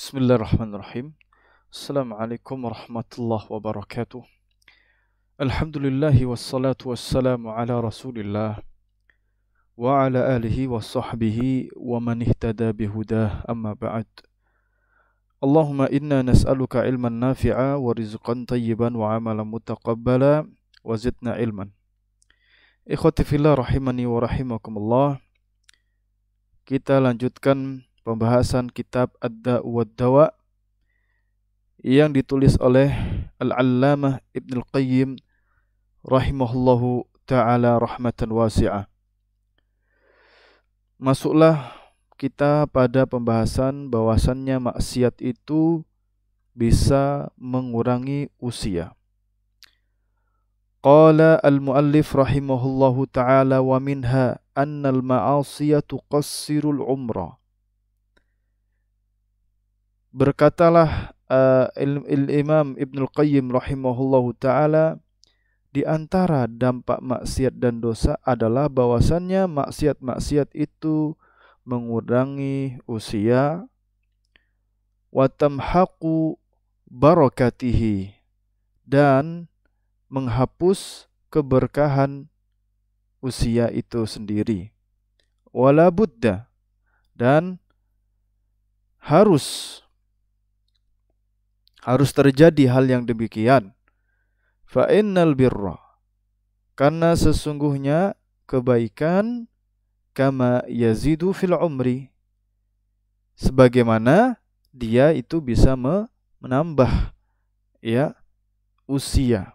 Bismillahirrahmanirrahim. Assalamualaikum warahmatullahi wabarakatuh. Alhamdulillahi wassalatu wassalamu ala rasulillah wa ala alihi wa sahbihi wa man ihtada bihudah amma ba'd. Allahumma inna nas'aluka ilman nafi'a wa rizqan tayyiban wa amalan mutaqabbala wa zidna ilman. Ikhwati fillah rahimani wa rahimakumullah. Kita lanjutkan pembahasan kitab Ad-Da'u wad-Dawa yang ditulis oleh Al-Allamah Ibnul Qayyim rahimahullahu ta'ala rahmatan wasi'ah. Masuklah kita pada pembahasan bahwasannya maksiat itu bisa mengurangi usia. Qala al-muallif rahimahullahu ta'ala wa minha annal ma'asiyah tuqassirul umra. Berkatalah Imam Ibnul Qayyim rahimahullahu ta'ala, di antara dampak maksiat dan dosa adalah bahwasannya maksiat-maksiat itu mengurangi usia, wa tamhaqu barakatihi, dan menghapus keberkahan usia itu sendiri. Wala budda, dan harus terjadi hal yang demikian. Fa innal birra, karena sesungguhnya kebaikan, kama yazidu fil umri, sebagaimana dia itu bisa menambah usia.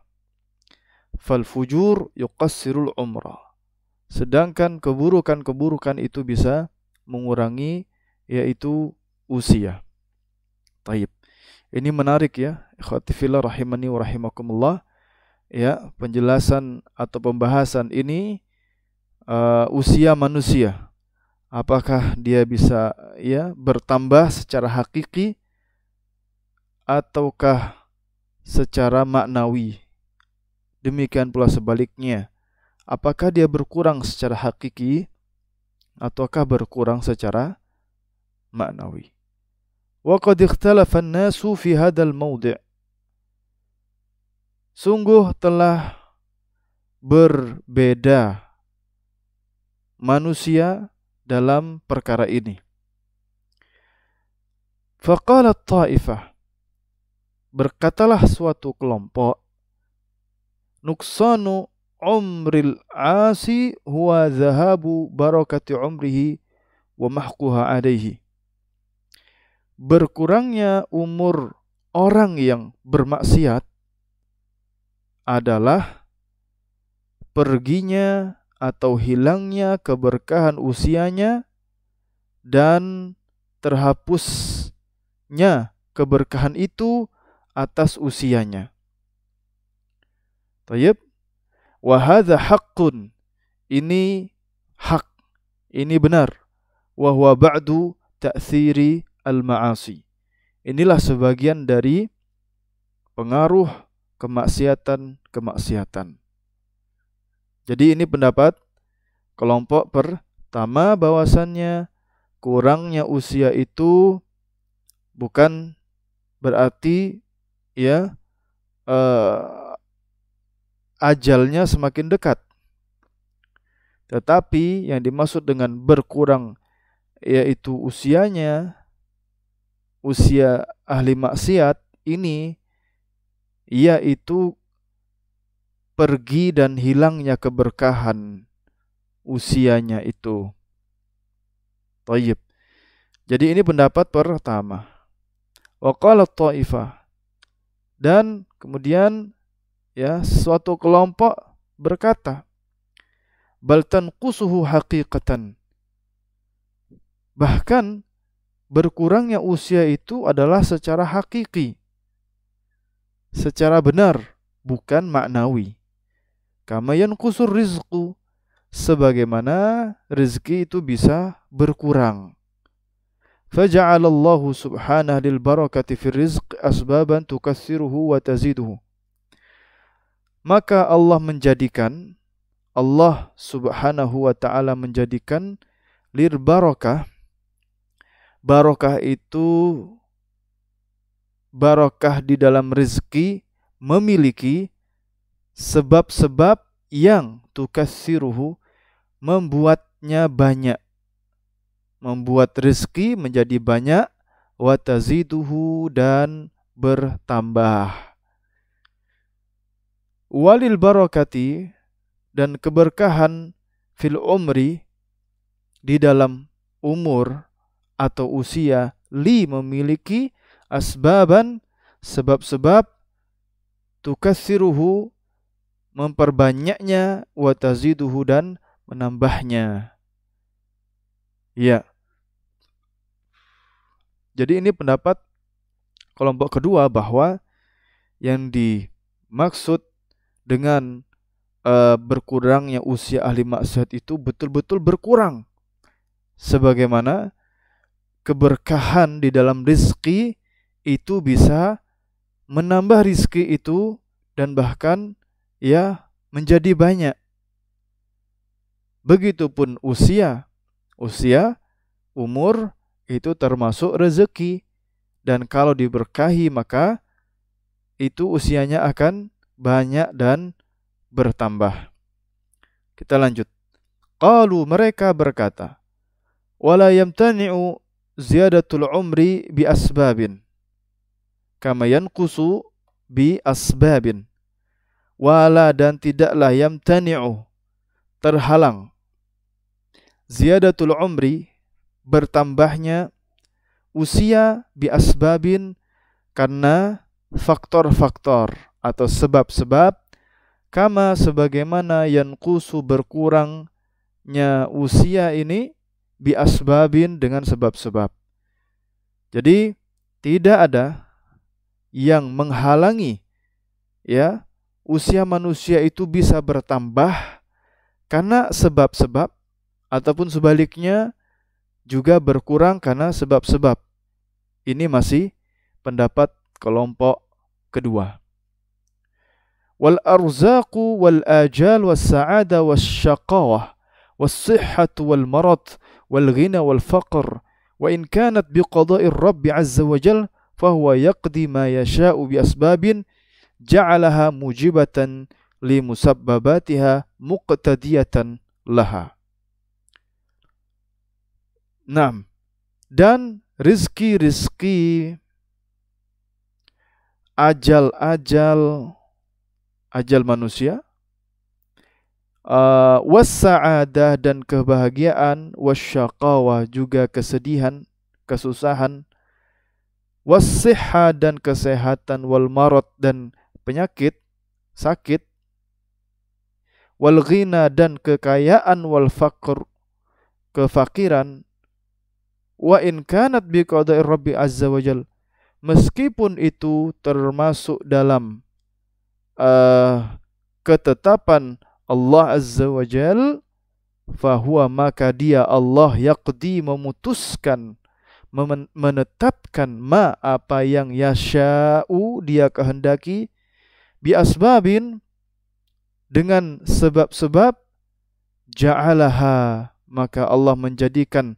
Fal fujur yuqassirul umra, sedangkan keburukan-keburukan itu bisa mengurangi yaitu usia. Taib. Ini menarik ya, ikhwati fillah rahimani wa rahimakumullah. Ya, penjelasan atau pembahasan ini usia manusia. Apakah dia bisa bertambah secara hakiki ataukah secara maknawi? Demikian pula sebaliknya. Apakah dia berkurang secara hakiki ataukah berkurang secara maknawi? Wa qad ikhtalafa an-nasu fi hadzal mawdi'. Sungguh telah berbeda manusia dalam perkara ini. Faqalat ta'ifah, berkatalah suatu kelompok, nuqsanu umril asi huwa zahabu barakati umrihi wa mahquha alaihi. Berkurangnya umur orang yang bermaksiat adalah perginya atau hilangnya keberkahan usianya dan terhapusnya keberkahan itu atas usianya. Tayyib. Wa hadza haqqun, ini hak, ini benar. Wa huwa ba'du ta'thiri al-ma'asi, inilah sebagian dari pengaruh kemaksiatan. Jadi ini pendapat kelompok pertama, bahwasannya kurangnya usia itu bukan berarti ajalnya semakin dekat. Tetapi yang dimaksud dengan berkurang yaitu usianya, usia ahli maksiat ini, yaitu pergi dan hilangnya keberkahan usianya itu. Tayyib. Jadi ini pendapat pertama. Wa qalat ta'ifah, dan kemudian suatu kelompok berkata, bal tanqusuhu haqiqatan, bahkan berkurangnya usia itu adalah secara hakiki, secara benar, bukan maknawi. Kama yanqusur rizqu, sebagaimana rezeki itu bisa berkurang. Faja'alallahu subhanahu lil barakati fir rizq asbaban tukassiruhu wa taziduhu. Maka Allah subhanahu wa ta'ala menjadikan lir barakah. Barakah itu barakah di dalam rezeki memiliki sebab-sebab yang tukassiruhu, membuatnya banyak, membuat rezeki menjadi banyak, wa taziduhu, dan bertambah. Walil barakati, dan keberkahan, fil umri, di dalam umur atau usia, li, memiliki, asbaban, sebab-sebab, tukassiruhu, memperbanyaknya, wa taziduhu, dan menambahnya. Ya. Jadi ini pendapat kelompok kedua, bahwa yang dimaksud dengan berkurangnya usia ahli maksiat itu betul-betul berkurang, sebagaimana keberkahan di dalam rizki itu bisa menambah rizki itu, dan bahkan ya menjadi banyak. Begitupun usia umur itu termasuk rezeki, dan kalau diberkahi maka itu usianya akan banyak dan bertambah. Kita lanjut. Qalu, mereka berkata, wala yamtani'u ziyadatul umri bi asbabin kama yanqusu bi asbabin. Wala, dan tidaklah, yamtani'u, terhalang, ziyadatul umri, bertambahnya usia, bi asbabin, karena faktor-faktor atau sebab-sebab, kama, sebagaimana, yanqusu, berkurangnya usia ini, bi asbabin, dengan sebab-sebab. Jadi tidak ada yang menghalangi ya usia manusia itu bisa bertambah karena sebab-sebab, ataupun sebaliknya juga berkurang karena sebab-sebab. Ini masih pendapat kelompok kedua. Wal arzaqu wal ajal was sa'ada was syaqawah was sihhat wal marad wal ghina wal faqr wa in kanat biqada'ir rabbi azza wa jal fahuwa yaqdi ma yasha'u bi asbabin ja'alaha mujibatan li musabbabatiha muqtadiyatan laha. Naam. Dan rizki-rizki, ajal manusia, wassa'adah, dan kebahagiaan, wasyaqawah, juga kesedihan, kesusahan, wassihha, dan kesehatan, wal marad, dan penyakit, sakit, wal ghina, dan kekayaan, wal faqr, kefakiran, wa in kanat bi qada'i rabbi azza wa jal, meskipun itu termasuk dalam ketetapan Allah azza wa jal, fahuwa, maka dia Allah, yaqdi, memutuskan, menetapkan, ma, apa yang yasha'u, dia kehendaki, bi asbabin, dengan sebab-sebab, ja'alaha, maka Allah menjadikan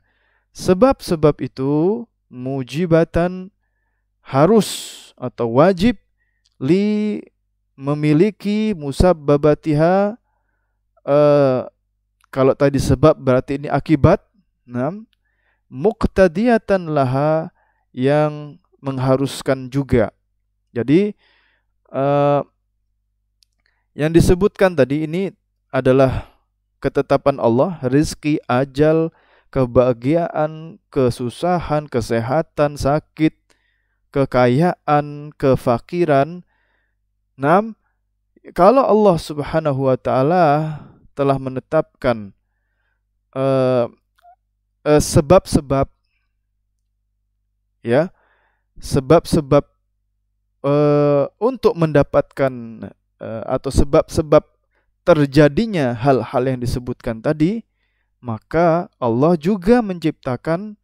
sebab-sebab itu mujibatan, harus atau wajib, li, memiliki, musabbabatiha, kalau tadi sebab berarti ini akibat, muqtadiyatan laha, yang mengharuskan juga. Jadi yang disebutkan tadi ini adalah ketetapan Allah, rizki, ajal, kebahagiaan, kesusahan, kesehatan, sakit, kekayaan, kefakiran. Kalau Allah Subhanahu wa taala telah menetapkan sebab-sebab, ya, sebab-sebab untuk mendapatkan atau sebab-sebab terjadinya hal-hal yang disebutkan tadi, maka Allah juga menciptakan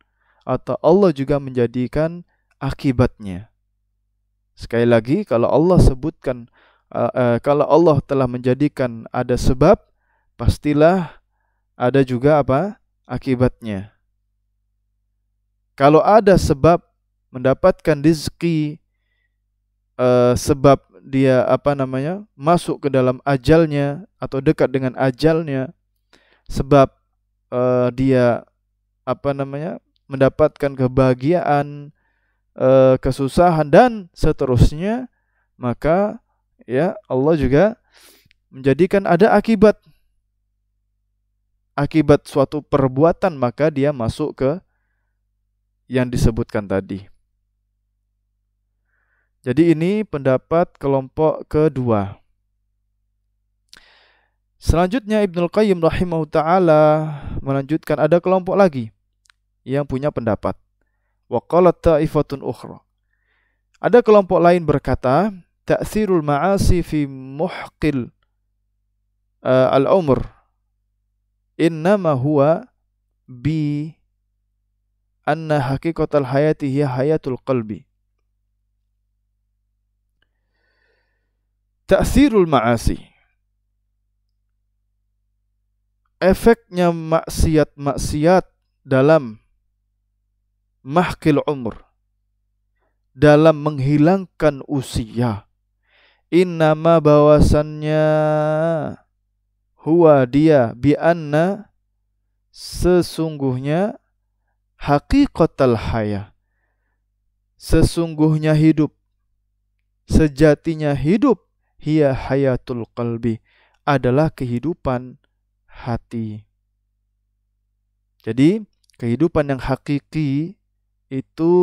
atau Allah juga menjadikan akibatnya. Sekali lagi, kalau Allah sebutkan, kalau Allah telah menjadikan ada sebab, pastilah ada juga apa? Akibatnya. Kalau ada sebab mendapatkan rezeki sebab dia masuk ke dalam ajalnya atau dekat dengan ajalnya, sebab dia mendapatkan kebahagiaan, kesusahan dan seterusnya, maka ya Allah juga menjadikan ada akibat suatu perbuatan, maka dia masuk ke yang disebutkan tadi. Jadi ini pendapat kelompok kedua. Selanjutnya Ibnul Qayyim rahimahullah ta'ala melanjutkan, ada kelompok lagi yang punya pendapat. Wa qalat ta'ifatun ukhra. Ada kelompok lain berkata, ta'thirul ma'asi fi muhqil al-umr innama huwa bi anna haqiqatal hayati hiya hayatul qalbi. Ta'thirul ma'asi, efeknya maksiat dalam mahkil umur, dalam menghilangkan usia. Innama bahwasannya huwa dia bi anna sesungguhnya haqiqatal haya, sesungguhnya hidup, sejatinya hidup, hiya hayatul qalbi, adalah kehidupan hati. Jadi kehidupan yang hakiki itu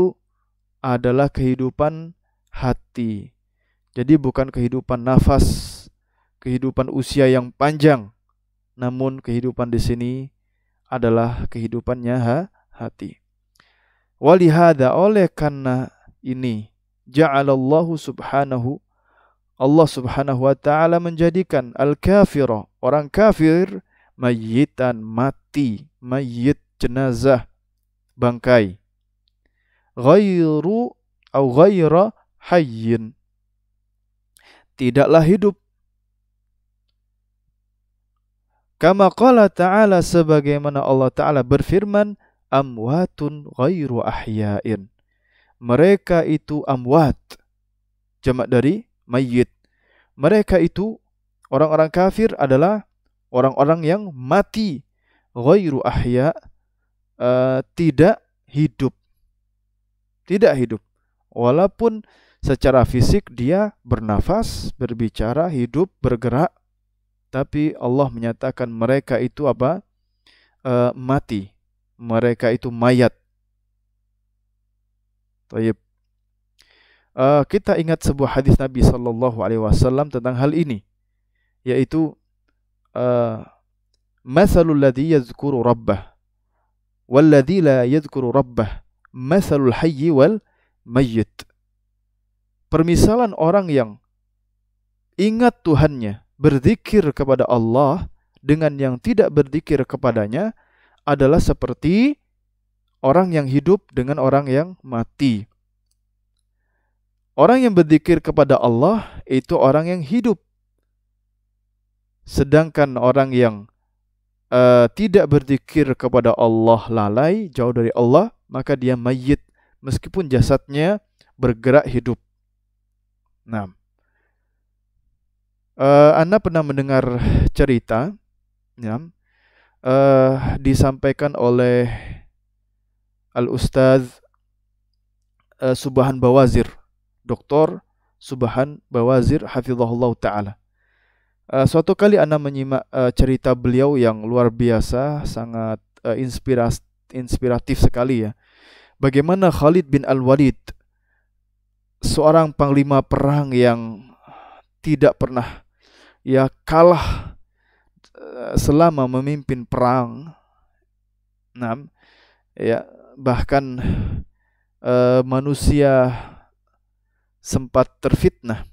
adalah kehidupan hati. Jadi bukan kehidupan nafas, kehidupan usia yang panjang, namun kehidupan di sini adalah kehidupannya hati. Walihada, oleh karena ini, ja'alallahu subhanahu, Allah subhanahu wa ta'ala menjadikan al-kafira, orang kafir, mayyitan, mati, mayyit, jenazah, bangkai, ghairu atau ghaira hayyin, tidaklah hidup. Kama qala ta'ala, sebagaimana Allah ta'ala berfirman, amwatun ghairu ahya'in, mereka itu amwat, jamak dari mayyit. Mereka itu orang-orang kafir adalah orang-orang yang mati, ghairu ahya, tidak hidup. Tidak hidup. Walaupun secara fisik dia bernafas, berbicara, hidup, bergerak, tapi Allah menyatakan mereka itu apa? Mati. Mereka itu mayat. Tayyib. Kita ingat sebuah hadis Nabi sallallahu alaihi wasallam tentang hal ini, yaitu mathalul ladzi yadhkuru rabbah wal ladzi la yadhkuru rabbah mathalul hayyi wal mayyit. Permisalan orang yang ingat Tuhannya, berzikir kepada Allah, dengan yang tidak berzikir kepadanya adalah seperti orang yang hidup dengan orang yang mati. Orang yang berzikir kepada Allah itu orang yang hidup. Sedangkan orang yang tidak berzikir kepada Allah, lalai, jauh dari Allah, maka dia mayyit, meskipun jasadnya bergerak hidup. Nah, Anda pernah mendengar cerita, ya, disampaikan oleh Al-Ustadz Subhan Bawazir, Dr. Subhan Bawazir hafizahullah ta'ala. Suatu kali Anda menyimak cerita beliau yang luar biasa, sangat inspiratif sekali ya. Bagaimana Khalid bin Al-Walid, seorang panglima perang yang tidak pernah kalah selama memimpin perang. Nah, ya, bahkan manusia sempat terfitnah.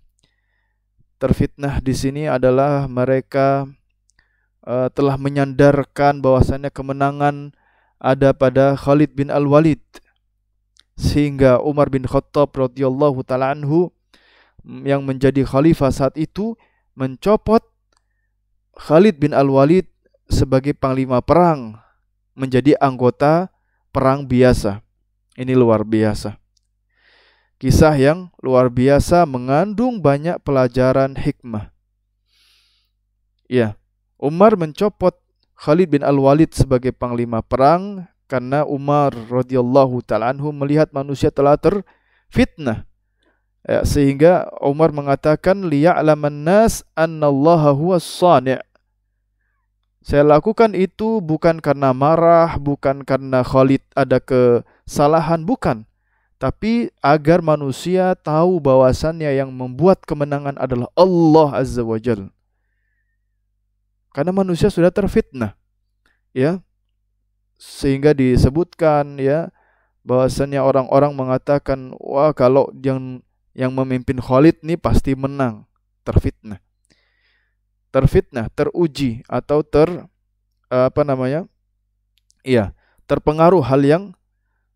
Terfitnah di sini adalah mereka telah menyandarkan bahwasannya kemenangan ada pada Khalid bin Al-Walid, sehingga Umar bin Khattab radhiyallahu taala anhu yang menjadi khalifah saat itu mencopot Khalid bin Al-Walid sebagai panglima perang, menjadi anggota perang biasa. Ini luar biasa. Kisah yang luar biasa mengandung banyak pelajaran hikmah. Ya, Umar mencopot Khalid bin Al-Walid sebagai panglima perang karena Umar radhiyallahu ta'ala anhu melihat manusia telah terfitnah. Ya, sehingga Umar mengatakan liya'laman nas annallaha huwas shani'. Saya lakukan itu bukan karena marah, bukan karena Khalid ada kesalahan, bukan. Tapi agar manusia tahu bahwasannya yang membuat kemenangan adalah Allah Azza wa Jalla. Karena manusia sudah terfitnah, ya. Sehingga disebutkan, ya, bahwasannya orang-orang mengatakan, wah, kalau yang memimpin Khalid nih pasti menang. Terfitnah, teruji atau terpengaruh hal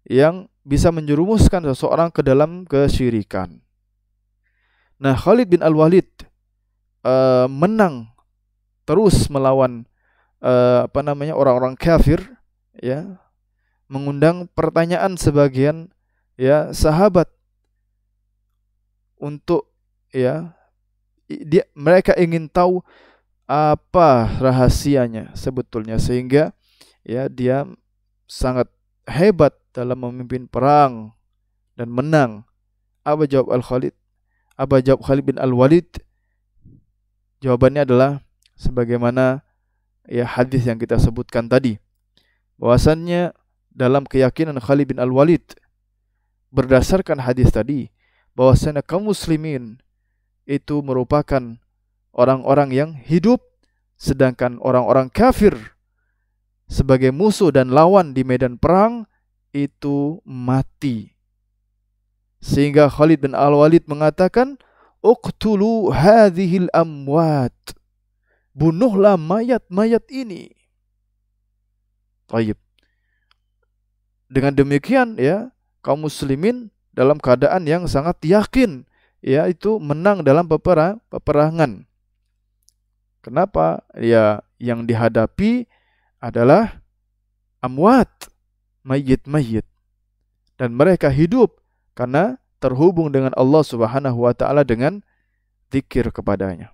yang bisa menjerumuskan seseorang ke dalam kesyirikan. Nah, Khalid bin Al-Walid menang terus melawan orang-orang kafir, ya, mengundang pertanyaan sebagian, ya, sahabat untuk, ya, mereka ingin tahu apa rahasianya sebetulnya, sehingga, ya, dia sangat hebat dalam memimpin perang dan menang. Apa jawab Khalid bin Al-Walid? Jawabannya adalah sebagaimana, ya, hadis yang kita sebutkan tadi, bahwasannya dalam keyakinan Khalid bin Al-Walid berdasarkan hadis tadi, bahwasannya kaum muslimin itu merupakan orang-orang yang hidup, sedangkan orang-orang kafir sebagai musuh dan lawan di medan perang itu mati. Sehingga Khalid bin Al-Walid mengatakan, uqtulu hadhil amwat. Bunuhlah mayat-mayat ini. Taib. Dengan demikian, ya, kaum muslimin dalam keadaan yang sangat yakin, ya, itu menang dalam peperangan. Kenapa? Ya, yang dihadapi adalah amwat, mayit-mayit, dan mereka hidup karena terhubung dengan Allah Subhanahu wa taala dengan zikir kepadanya.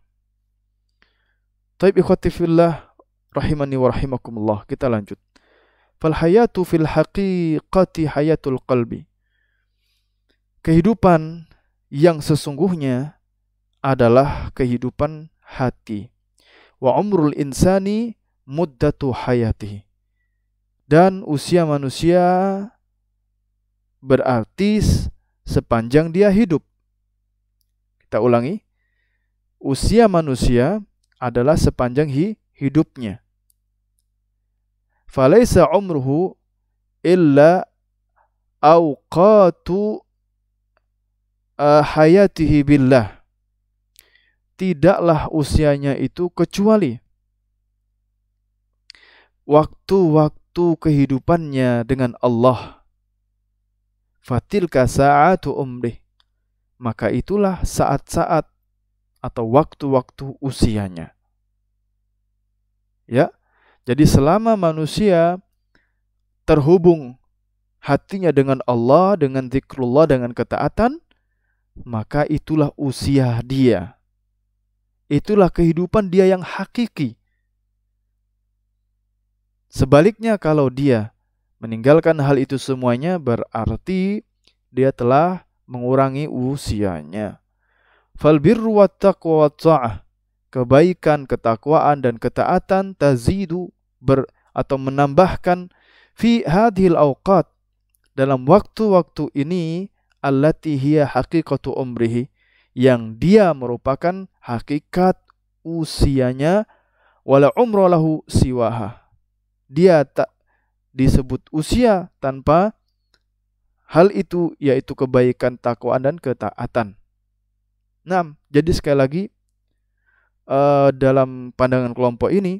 Taib ikhwati fillah rahimani wa rahimakumullah. Kita lanjut. Fal hayatu fil haqiqati hayatul qalbi. Kehidupan yang sesungguhnya adalah kehidupan hati. Wa umrul insani muddatu hayatihi. Dan usia manusia berarti sepanjang dia hidup. Kita ulangi. Usia manusia adalah sepanjang hidupnya. Falaisa umruhu illa awqatu hayatihi billah. Tidaklah usianya itu kecuali waktu-waktu kehidupannya dengan Allah. Fatilka sa'atu umrih. Maka itulah saat-saat atau waktu-waktu usianya. Ya. Jadi selama manusia terhubung hatinya dengan Allah, dengan zikrullah, dengan ketaatan, maka itulah usia dia. Itulah kehidupan dia yang hakiki. Sebaliknya, kalau dia meninggalkan hal itu semuanya, berarti dia telah mengurangi usianya. Fal birru wat taqwa wat ta'ah. Kebaikan, ketakwaan dan ketaatan tazidu atau menambahkan fi hadhil awqat, dalam waktu-waktu ini, allati hiya haqiqatu umrihi, yang dia merupakan hakikat usianya, wala umra lahu siwaha. Dia tak disebut usia tanpa hal itu, yaitu kebaikan, takwaan dan ketaatan. Nah, jadi sekali lagi, dalam pandangan kelompok ini,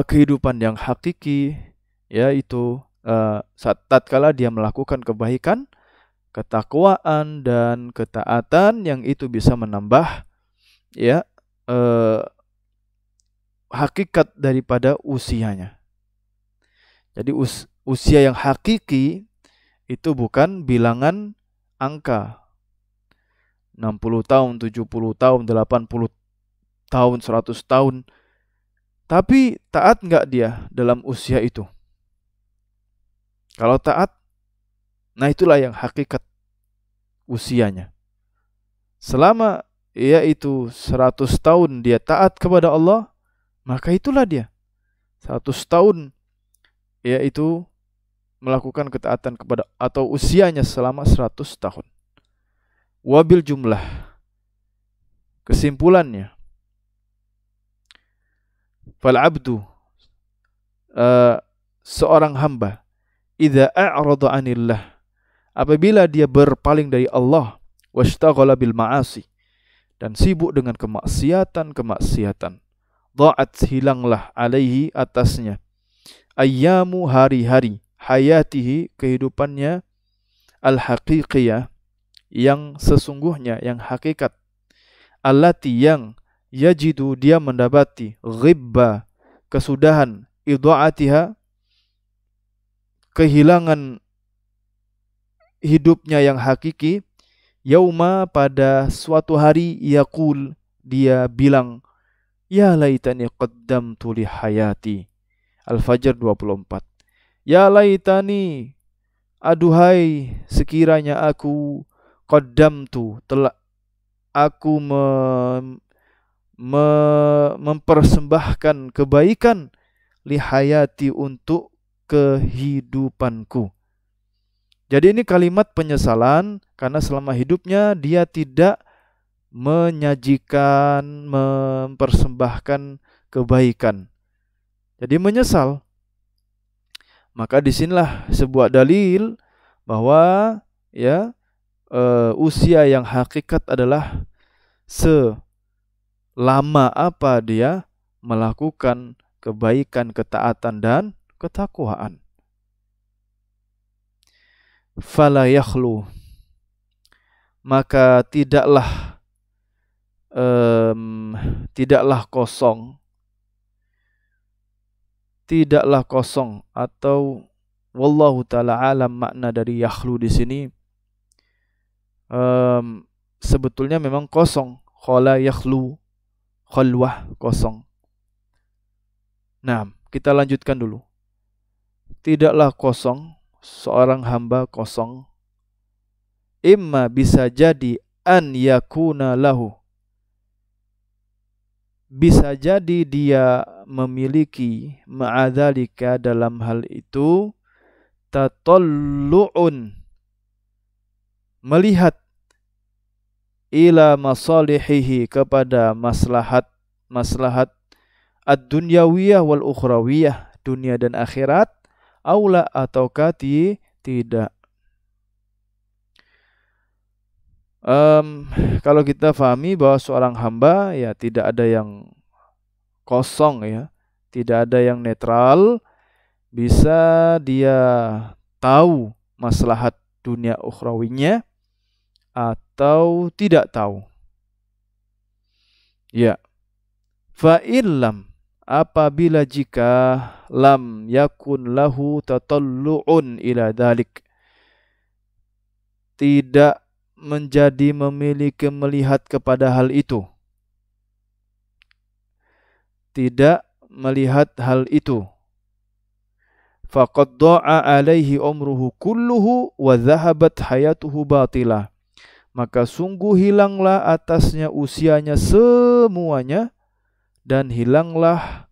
kehidupan yang hakiki, yaitu saat tatkala dia melakukan kebaikan, ketakwaan dan ketaatan, yang itu bisa menambah, ya, hakikat daripada usianya. Jadi usia yang hakiki itu bukan bilangan angka 60 tahun, 70 tahun, 80 tahun, 100 tahun. Tapi taat enggak dia dalam usia itu? Kalau taat, nah itulah yang hakikat usianya. Selama yaitu 100 tahun dia taat kepada Allah, maka itulah dia 100 tahun yaitu melakukan ketaatan kepada, atau usianya selama 100 tahun. Wabil jumlah, kesimpulannya, fal abdu, seorang hamba, idza a'rada 'anillah, apabila dia berpaling dari Allah, washtaghala bil ma'asi, dan sibuk dengan kemaksiatan, dha'at, hilanglah, alaihi, atasnya, ayyamu, hari-hari, hayatihi, kehidupannya, al-haqiqiyah, yang sesungguhnya, yang hakikat, allati, yang yajidu, dia mendapati, ghibba, kesudahan, idha'atiha, kehilangan hidupnya yang hakiki, yauma, pada suatu hari, yaqul, dia bilang, ya laitani qaddamtu li hayati. Al-Fajr 24. Ya laitani, aduhai sekiranya aku, qaddamtu, telah aku mempersembahkan kebaikan, li hayati, untuk kehidupanku. Jadi ini kalimat penyesalan karena selama hidupnya dia tidak menyajikan, mempersembahkan kebaikan. Jadi menyesal. Maka disinilah sebuah dalil bahwa ya usia yang hakikat adalah selama apa dia melakukan kebaikan, ketaatan, dan ketakwaan. Fala yakhlu, maka tidaklah kosong, atau wallahu taala alam makna dari yakhlu di sini sebetulnya memang kosong. Khala yakhlu, khalwah, kosong. Nah, kita lanjutkan dulu. Tidaklah kosong, seorang hamba kosong. Imma, bisa jadi, an yakuna lahu, bisa jadi dia memiliki, ma'adzalika, dalam hal itu, tatallu'un, melihat, ila masalihihi, kepada maslahat ad-dunyawiyah wal ukhrawiyah, dunia dan akhirat, aula, ataukah tidak. Kalau kita fahami bahwa seorang hamba ya tidak ada yang kosong, ya, tidak ada yang netral, bisa dia tahu maslahat dunia ukhrawinya atau tidak tahu. Ya. Fa illam, apabila jika, lam yakun lahu tatallu'un ila dhalik, tidak menjadi memiliki melihat kepada hal itu, tidak melihat hal itu, faqad dha'a alaihi umruhu kulluhu wa dhahabat hayatuhu batilah, maka sungguh hilanglah atasnya usianya semuanya, dan hilanglah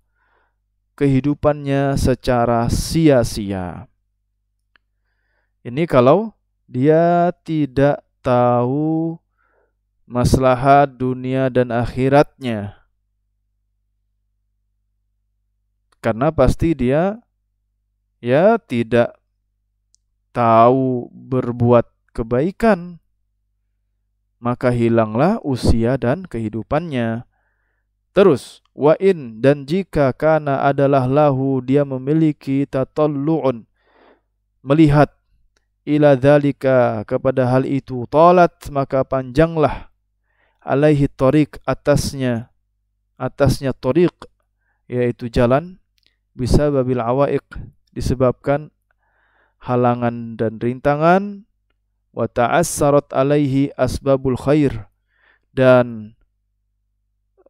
kehidupannya secara sia-sia. Ini kalau dia tidak tahu maslahat dunia dan akhiratnya. Karena pasti dia ya tidak tahu berbuat kebaikan, maka hilanglah usia dan kehidupannya. Terus, wa in, dan jika kana adalah lahu, dia memiliki tatallu'un, melihat, ila dzalika, kepada hal itu, talat, maka panjanglah, alaihi tariq, atasnya tariq, yaitu jalan, bisababil awaiq, disebabkan halangan dan rintangan, wa ta'assarat alaihi asbabul khair, dan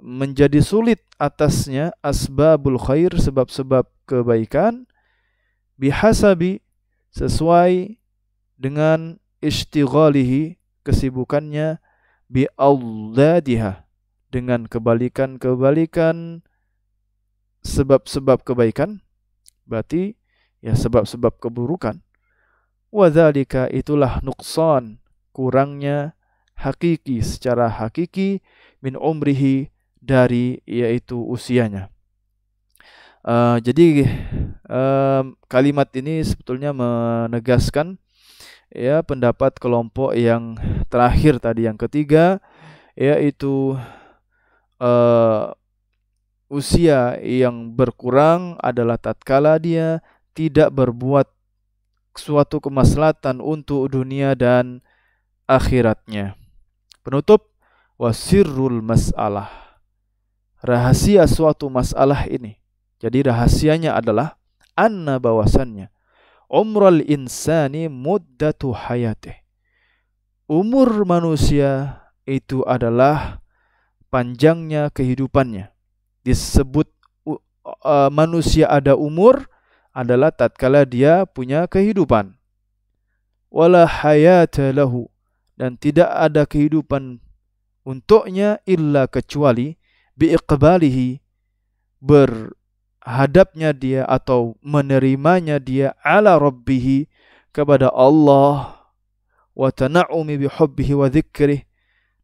menjadi sulit atasnya asbabul khair, sebab-sebab kebaikan, bihasabi, sesuai dengan ishtighalihi, kesibukannya, bi'audadiha, dengan kebalikan-kebalikan sebab-sebab kebaikan, berarti ya sebab-sebab keburukan. Wadzalika, itulah nuqsan, kurangnya hakiki, secara hakiki, min umrihi, dari yaitu usianya. Jadi kalimat ini sebetulnya menegaskan ya pendapat kelompok yang terakhir tadi, yang ketiga, yaitu usia yang berkurang adalah tatkala dia tidak berbuat suatu kemaslahatan untuk dunia dan akhiratnya. Penutup, wasirrul mas'alah, rahasia suatu masalah ini. Jadi rahasianya adalah anna, bahwasannya, umrul insani muddatu hayatih, umur manusia itu adalah panjangnya kehidupannya. Disebut manusia ada umur adalah tatkala dia punya kehidupan. Wala hayata lahu, dan tidak ada kehidupan untuknya illa kecuali biiqbalihi, berhadapnya dia atau menerimanya dia, ala rabbihi, kepada Allah, wa tana'umi bihubbihi wa dzikrih,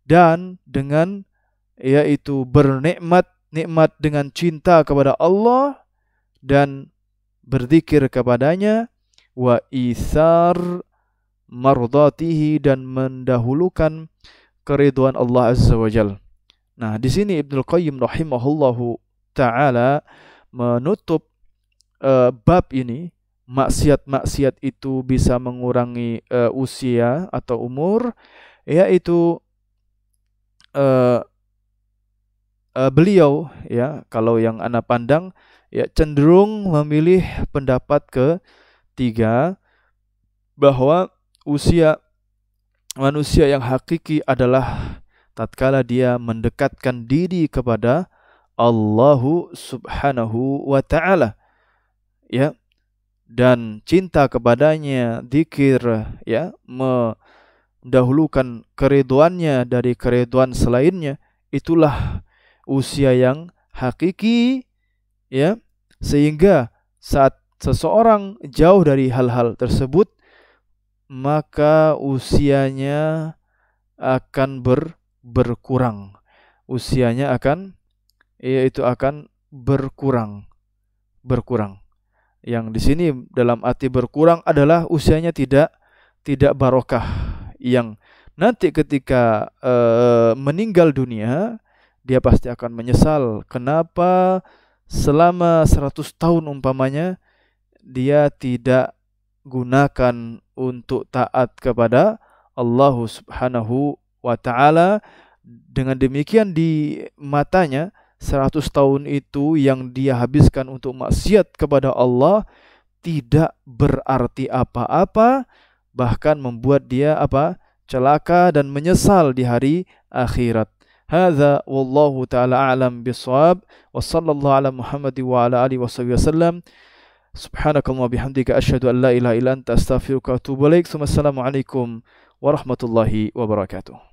dan dengan yaitu bernikmat dengan cinta kepada Allah dan berzikir kepadanya, wa ithar mardatihi, dan mendahulukan keridhaan Allah Azza wa Jalla. Nah, di sini Ibnul Qayyim rahimahullahu taala menutup bab ini, maksiat-maksiat itu bisa mengurangi usia atau umur, yaitu beliau ya, kalau yang ana pandang ya, cenderung memilih pendapat ketiga, bahwa usia manusia yang hakiki adalah tatkala dia mendekatkan diri kepada Allah Subhanahu wa taala, ya, dan cinta kepadanya, zikir, ya, mendahulukan keridhaannya dari keridhaan selainnya. Itulah usia yang hakiki, ya, sehingga saat seseorang jauh dari hal-hal tersebut, maka usianya akan berkurang. Usianya akan berkurang. Yang di sini dalam arti berkurang adalah usianya tidak barokah, yang nanti ketika meninggal dunia dia pasti akan menyesal kenapa selama 100 tahun umpamanya dia tidak gunakan untuk taat kepada Allah Subhanahu wa taala. Dengan demikian di matanya 100 tahun itu yang dia habiskan untuk maksiat kepada Allah tidak berarti apa-apa, bahkan membuat dia celaka dan menyesal di hari akhirat. Hadza wallahu taala a'lam bissawab, wa sallallahu ala Muhammad wa ala alihi wasallam. Subhanakallahumma bihamdika asyhadu an la ilaha illa anta astaghfiruka wa atubu ilaik. Assalamualaikum warahmatullahi wabarakatuh.